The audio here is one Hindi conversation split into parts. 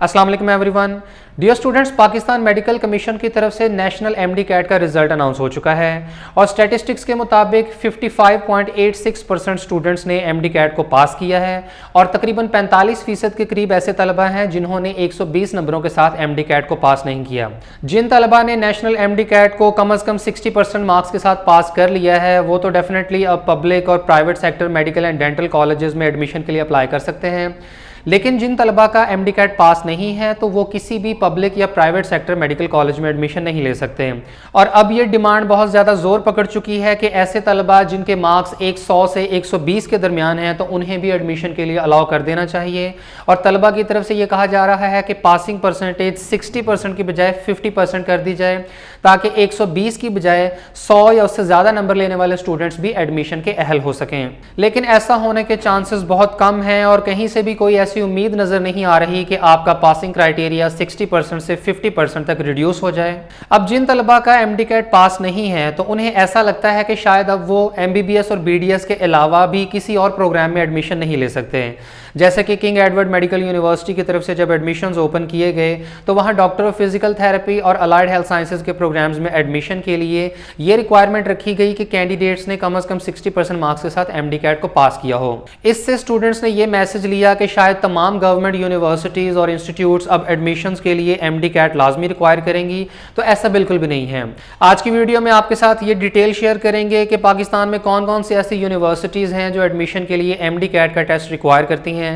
अस्सलाम वालेकुम everyone. Dear students, Pakistan medical commission की तरफ से नेशनल एमडी कैट का रिजल्ट अनाउंस हो चुका है और स्टैटिस्टिक्स के मुताबिक 55.86% स्टूडेंट्स ने एमडी कैट को पास किया है और तकरीबन 45% के करीब ऐसे तलबा हैं जिन्होंने 120 नंबरों के साथ एमडी कैट को पास नहीं किया। जिन तलबा ने नेशनल एमडी कैट को कम अज़ कम 60% मार्क्स के साथ पास कर लिया है वो तो डेफिनेटली अब पब्लिक और private sector medical and dental colleges में एडमिशन के लिए अप्लाई कर सकते हैं। लेकिन जिन तलबा का एमडी कैट पास नहीं है तो वो किसी भी पब्लिक या प्राइवेट सेक्टर मेडिकल कॉलेज में एडमिशन नहीं ले सकते। और अब ये डिमांड बहुत ज़्यादा जोर पकड़ चुकी है कि ऐसे तलबा जिनके मार्क्स 100 से 120 के दरमियान हैं तो उन्हें भी एडमिशन के लिए अलाउ कर देना चाहिए। और तलबा की तरफ से ये कहा जा रहा है कि पासिंग परसेंटेज 60% की बजाय 50% कर दी जाए ताकि 120 की बजाय 100 या उससे ज़्यादा नंबर लेने वाले स्टूडेंट्स भी एडमिशन के अहल हो सकें। लेकिन ऐसा होने के चांसेस बहुत कम हैं और कहीं से भी कोई ऐसी उम्मीद नजर नहीं आ रही कि आपका पासिंग क्राइटेरिया 60% से 50% तक रिड्यूस हो जाए। अब जिन तलबा का एमडी कैट पास नहीं है तो उन्हें ऐसा लगता है कि शायद अब वो एमबीबीएस और बीडीएस के अलावा भी किसी और प्रोग्राम में एडमिशन नहीं ले सकते। जैसे कि किंग एडवर्ड मेडिकल यूनिवर्सिटी की तरफ से जब एडमिशन्स ओपन किए गए तो वहाँ डॉक्टर ऑफ फिजिकल थेरेपी और अलाइड हेल्थ साइंसेज के प्रोग्राम्स में एडमिशन के लिए ये रिक्वायरमेंट रखी गई कि कैंडिडेट्स ने कम अज़ कम 60% मार्क्स के साथ एमडी कैट को पास किया हो। इससे स्टूडेंट्स ने ये मैसेज लिया कि शायद तमाम गवर्नमेंट यूनिवर्सिटीज़ और इंस्टीट्यूट्स अब एडमिशन्स के लिए एमडी कैट लाजमी रिक्वायर करेंगी, तो ऐसा बिल्कुल भी नहीं है। आज की वीडियो में आपके साथ ये डिटेल शेयर करेंगे कि पाकिस्तान में कौन कौन सी ऐसी यूनिवर्सिटीज़ हैं जो एडमिशन के लिए एमडी कैट का टेस्ट रिक्वायर करती हैं।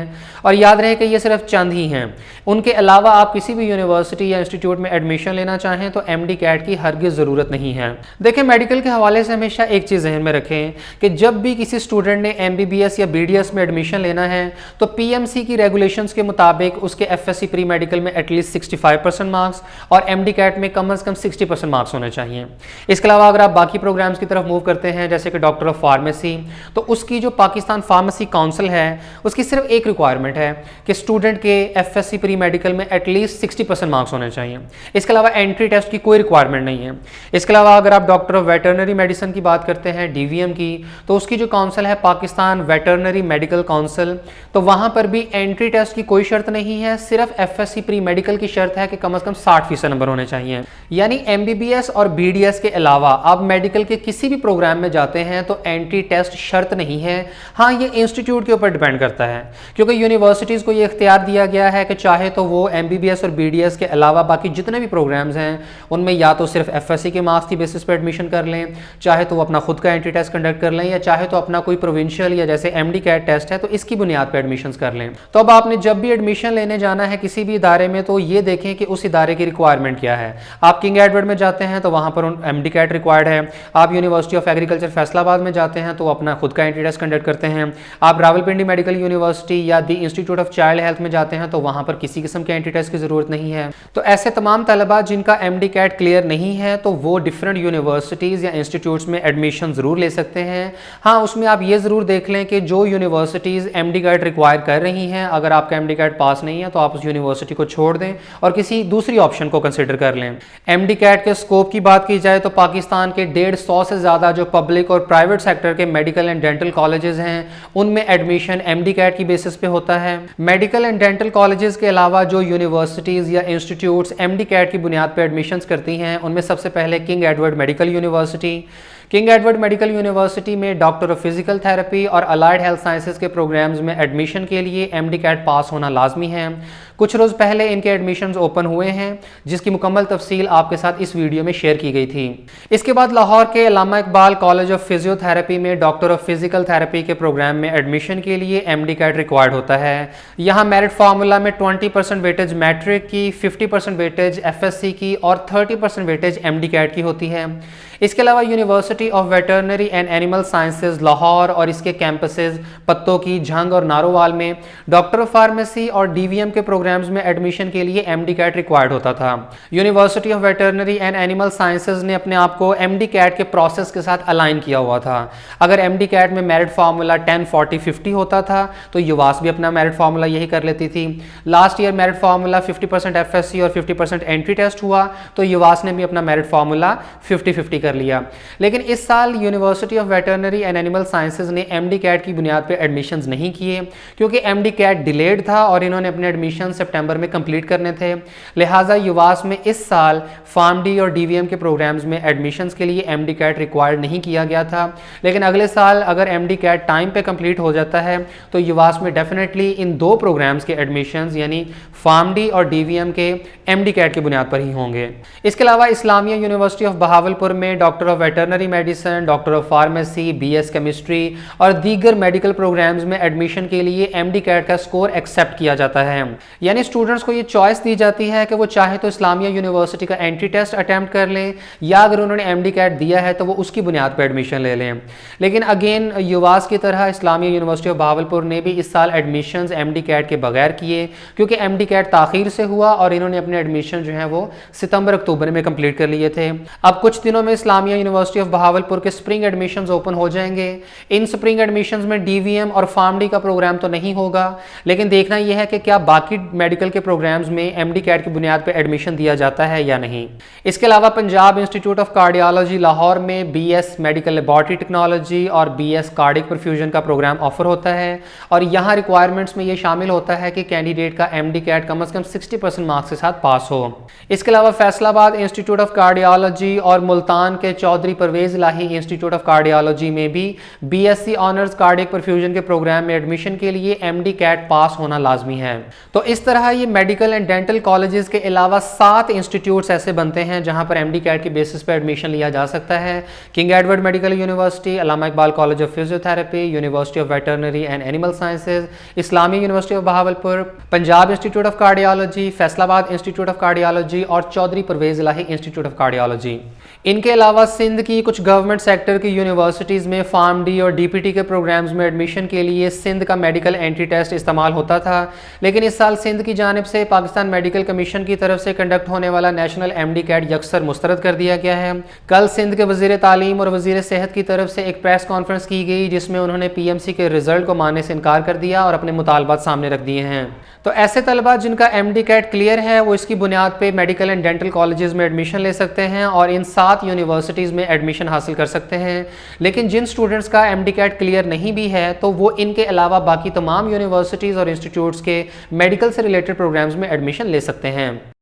और याद रहे कि ये सिर्फ चंद ही हैं, उनके अलावा आप किसी भी यूनिवर्सिटी या इंस्टीट्यूट में एडमिशन लेना चाहें तो एमडी कैट की हरगिज़ ज़रूरत नहीं है। देखें, मेडिकल के हवाले से हमेशा एक चीज़ ज़हन में रखें कि जब भी किसी स्टूडेंट ने एमबीबीएस या बीडीएस में एडमिशन लेना है तो पीएमसी की रेगुलेशंस के मुताबिक उसके एफएससी प्री मेडिकल में एटलीस्ट 65% मार्क्स और एमडी कैट में कम अज़ कम 60% मार्क्स होने चाहिए। इसके अलावा अगर आप बाकी प्रोग्राम्स की तरफ मूव करते हैं जैसे कि डॉक्टर ऑफ फार्मेसी, तो उसकी जो पाकिस्तान फार्मेसी काउंसिल है उसकी सिर्फ एक रिक्वायरमेंट है कि स्टूडेंट के एफएससी प्री मेडिकल में एटलीस्ट 60% मार्क्स होने चाहिए। इसके अलावा एंट्री टेस्ट की कोई रिक्वायरमेंट नहीं है। इसके अलावा अगर आप डॉक्टर ऑफ वेटरनरी मेडिसिन की बात करते हैं डीवीएम की, तो उसकी जो काउंसिल है पाकिस्तान वेटरनरी मेडिकल काउंसिल, तो वहां पर भी एंट्री टेस्ट की कोई शर्त नहीं है, सिर्फ एफएससी प्री मेडिकल की शर्त है कि कम से कम 60% नंबर होने चाहिए। यानी एमबीबीएस और बीडीएस के अलावा आप मेडिकल के किसी भी प्रोग्राम में जाते हैं तो एंट्री टेस्ट शर्त नहीं है। हाँ, ये इंस्टीट्यूट के ऊपर डिपेंड करता है क्योंकि यूनिवर्सिटीज़ को ये इख्तियार दिया गया है कि चाहे तो वो एमबीबीएस और बीडीएस के अलावा बाकी जितने भी प्रोग्राम्स हैं उनमें या तो सिर्फ एफएससी के मार्क्स की बेसिस पर एडमिशन कर लें, चाहे तो वो अपना खुद का एंट्री टेस्ट कंडक्ट कर लें, या चाहे तो अपना कोई प्रोविंशियल या जैसे एमडी कैट टेस्ट है तो इसकी बुनियाद पर एडमिशन कर लें। तो अब आपने जब भी एडमिशन लेने जाना है किसी भी इदारे में तो ये देखें कि उस इदारे की रिक्वायरमेंट क्या है। आप किंग एडवर्ड में जाते हैं तो वहाँ पर एमडी कैट रिक्वायर्ड है। आप यूनिवर्सिटी ऑफ एग्रीकल्चर फैसलाबाद में जाते हैं तो अपना खुद का एंट्री टेस्ट कंडक्ट करते हैं। आप रावलपिंडी मेडिकल यूनिवर्सिटी या दी इंस्टीट्यूट ऑफ चाइल्ड हेल्थ में जाते हैं तो वहाँ पर किसी किस्म के एंट्री टेस्ट की ज़रूरत नहीं है। तो ऐसे तमाम तलबा जिनका एमडी कैट क्लियर नहीं है तो वो डिफरेंट यूनिवर्सिटीज़ या इंस्टीट्यूट्स में एडमिशन ज़रूर ले सकते हैं। हाँ, उसमें आप ये ज़रूर देख लें कि जो यूनिवर्सिटीज़ एमडी कैट रिक्वायर कर रही हैं, अगर आपका एमडी कैट पास नहीं है तो आप उस यूनिवर्सिटी को छोड़ दें और किसी दूसरी ऑप्शन को कंसिडर कर लें। एमडी कैट के स्कोप की बात की जाए तो पाकिस्तान के 150 से ज़्यादा जो पब्लिक और प्राइवेट सेक्टर के मेडिकल एंड डेंटल कॉलेजेस हैं उनमें एडमिशन एमडी कैट की बेसिस पे होता है। मेडिकल एंड डेंटल कॉलेजेस के अलावा जो यूनिवर्सिटीज़ या इंस्टीट्यूट्स एमडी कैट की बुनियाद पर एडमिशन्स करती हैं उनमें सबसे पहले king Edward medical university. King Edward medical university में डॉक्टर ऑफ फिजिकल थेरेपी और अलाइड हेल्थ साइंसेज के प्रोग्राम्स में एडमिशन के लिए एमडी कैट पास होना लाजमी है। कुछ रोज़ पहले इनके एडमिशन्स ओपन हुए हैं जिसकी मुकम्मल तफसील आपके साथ इस वीडियो में शेयर की गई थी। इसके बाद लाहौर के अल्लामा इकबाल कॉलेज ऑफ फिजियोथेरेपी में डॉक्टर ऑफ फिजिकल थेरेपी के प्रोग्राम में एडमिशन के लिए एमडी कैट रिक्वायर्ड होता है। यहाँ मेरिट फार्मूला में 20% वेटेज मैट्रिक की, 50% वेटेज एफएससी की और 30% वेटेज एमडी कैट की होती है। इसके अलावा university of veterinary and animal sciences Lahore और इसके कैंपसेस पत्तों की, झंग और नारोवाल में डॉक्टर ऑफ फार्मेसी और डीवीएम के प्रोग्राम्स में एडमिशन के लिए एमडी कैट रिक्वायर्ड होता था। University of veterinary and animal sciences ने अपने आप को एमडी कैट के प्रोसेस के साथ अलाइन किया हुआ था। अगर एमडी कैट में मेरिट फार्मूला 10, 40, 50 होता था तो युवास भी अपना मेरिट फार्मूला यही कर लेती थी। Last year merit formula 50% FSc और 50% एंट्री टेस्ट हुआ तो युवास ने भी अपना मेरिट फार्मूला 50-50 कर लिया। लेकिन इस साल university of veterinary and animal sciences ने एमडी कैट की बुनियाद पर एडमिशन्स नहीं किए क्योंकि एमडी कैट डिलेड था और इन्होंने अपने एडमिशन सितंबर में कंप्लीट करने थे। लिहाजा युवास में इस साल फार्म डी और डीवीएम के प्रोग्राम्स में एडमिशन्स के लिए एमडी कैट रिक्वायर्ड नहीं किया गया था, लेकिन अगले साल अगर एमडी कैट टाइम पे कंप्लीट हो जाता है तो युवास में डेफिनेटली इन दो प्रोग्राम्स के एडमिशन्स यानी फार्म डी और डीवीएम के एमडी कैट की बुनियाद पर ही होंगे। इसके अलावा इस्लामिया यूनिवर्सिटी ऑफ बहावलपुर में doctor of veterinary medicine, doctor of pharmacy, BS chemistry और दीगर मेडिकल प्रोग्राम्स में एडमिशन के लिए एमडी कैट का स्कोर एक्सेप्ट किया जाता है। यानी स्टूडेंट्स को ये चॉइस दी जाती है कि वो चाहे तो इस्लामिया यूनिवर्सिटी का एंट्री टेस्ट अटेम्प्ट कर लें या अगर उन्होंने एमडी कैट दिया है तो वो उसकी बुनियाद पर एडमिशन ले लें। लेकिन अगेन युवास की तरह इस्लामिया यूनिवर्सिटी ऑफ बहावलपुर ने भी इस साल एडमिशन्स एमडी कैट के बगैर किए, क्योंकि एमडी कैट ताखीर से हुआ और इन्होंने अपने एडमिशन जो है वो सितंबर अक्टूबर में कंप्लीट कर लिए थे। अब कुछ दिनों में इस्लामिया यूनिवर्सिटी ऑफ बहावलपुर के स्प्रिंग एडमिशन्स ओपन हो जाएंगे। इन स्प्रिंग एडमिशन्स में डीवीएम और फार्म डी का प्रोग्राम तो नहीं होगा, लेकिन देखना यह है कि क्या बाकी मेडिकल के प्रोग्राम्स में एमडी कैट की बुनियाद पर एडमिशन दिया जाता है या नहीं। इसके अलावा Punjab institute of cardiology Lahore में बीएस मेडिकल लेबॉरेटरी टेक्नोलॉजी और बीएस कार्डिक परफ्यूजन का प्रोग्राम ऑफर होता है और यहाँ रिक्वायरमेंट्स में ये शामिल होता है कि कैंडिडेट का एमडी कैट कम से कम 60% मार्क्स के साथ पास हो। इसके अलावा फैसलाबाद इंस्टीट्यूट ऑफ कार्डियोलॉजी और मुल्तान के चौधरी परवेज इलाही इंस्टीट्यूट ऑफ कार्डियोलॉजी में भी बीएससी ऑनर्स कार्डिक परफ्यूजन के प्रोग्राम में एडमिशन के लिए एमडी कैट पास होना लाजमी है। तो इस तरह ये मेडिकल एंड डेंटल कॉलेजेस के अलावा 7 इंस्टीट्यूट्स ऐसे बनते हैं जहां पर एमडी कैट के बेसिस पर एडमिशन लिया जा सकता है। King Edward medical university, Allama Iqbal college of physiotherapy, university of veterinary and animal sciences, Islami university of Bahawalpur, Punjab institute of cardiology, Faisalabad institute of cardiology और चौधरी परवेज इलाही इंस्टीट्यूट ऑफ कार्डियोलॉजी। इनके अलावा सिंध की कुछ गवर्नमेंट सेक्टर की यूनिवर्सिटीज़ में फार्म डी और डीपीटी के प्रोग्राम्स में एडमिशन के लिए सिंध का मेडिकल एंट्री टेस्ट इस्तेमाल होता था, लेकिन इस साल सिंध की जानिब से पाकिस्तान मेडिकल कमीशन की तरफ से कंडक्ट होने वाला नेशनल एमडी कैट यकसर मुस्तरद कर दिया गया है। कल सिंध के वजीर तालीम और वजीर सेहत की तरफ से एक प्रेस कॉन्फ्रेंस की गई जिसमें उन्होंने पीएमसी के रिजल्ट को मानने से इनकार कर दिया और अपने मुतालबात सामने रख दिए हैं। तो ऐसे तलबा जिनका एमडी कैट क्लियर है वो इसकी बुनियाद पे मेडिकल एंड डेंटल कॉलेजेस में एडमिशन ले सकते हैं और इन 7 यूनिवर्सिटीज़ में एडमिशन हासिल कर सकते हैं। लेकिन जिन स्टूडेंट्स का एमडी कैट क्लियर नहीं भी है तो वो इनके अलावा बाकी तमाम यूनिवर्सिटीज़ और इंस्टीट्यूट्स के मेडिकल से रिलेटेड प्रोग्राम्स में एडमिशन ले सकते हैं।